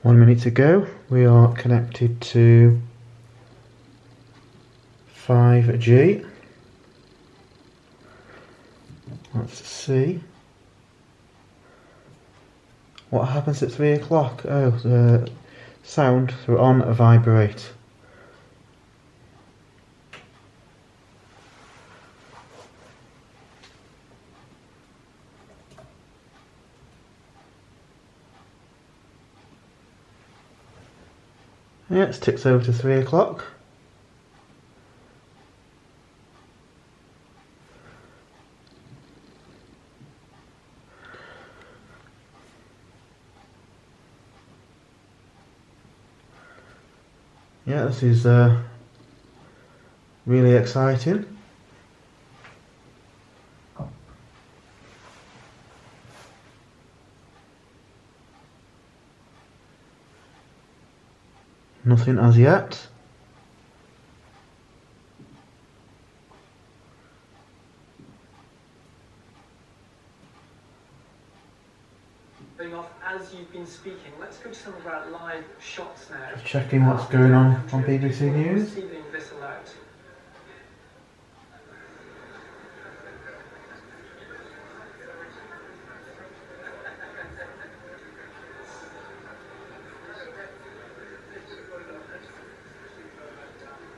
1 minute to go. We are connected to 5G. Let's see what happens at 3 o'clock. Oh, the sound through on a vibrate. Yeah, it's ticks over to 3 o'clock. Yeah, this is really exciting. Nothing as yet. Off as you've been speaking. Let's go to some of our live shots now. Just checking what's going on BBC News. Receiving this alert.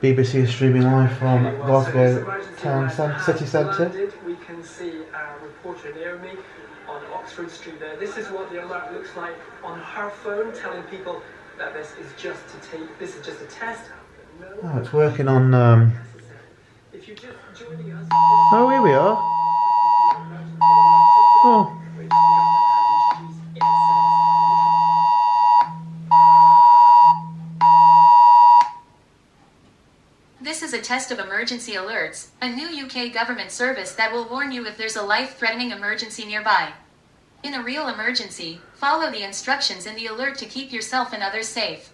BBC is streaming live from Glasgow City Centre. We can see our reporter Naomi on Oxford Street there. This is what the alert looks like on her phone, telling people that this is just a test. Oh, it's working on. If you're just joining us. Oh, here we are. Oh. This is a test of emergency alerts, a new UK government service that will warn you if there's a life-threatening emergency nearby. In a real emergency, follow the instructions in the alert to keep yourself and others safe.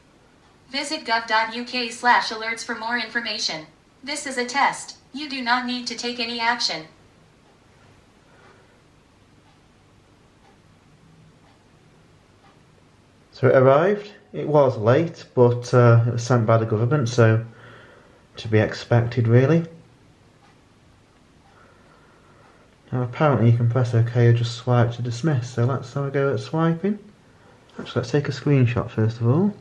Visit gov.uk/alerts for more information. This is a test. You do not need to take any action. So it arrived. It was late, but it was sent by the government, so to be expected, really. Now apparently you can press OK or just swipe to dismiss, so let's have a go at swiping. Actually, let's take a screenshot first of all.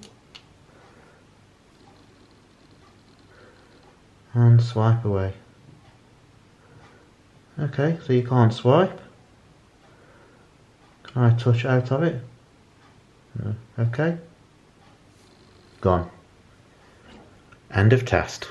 And swipe away. Okay, so you can't swipe. Can I touch out of it? No. Okay. Gone. End of test.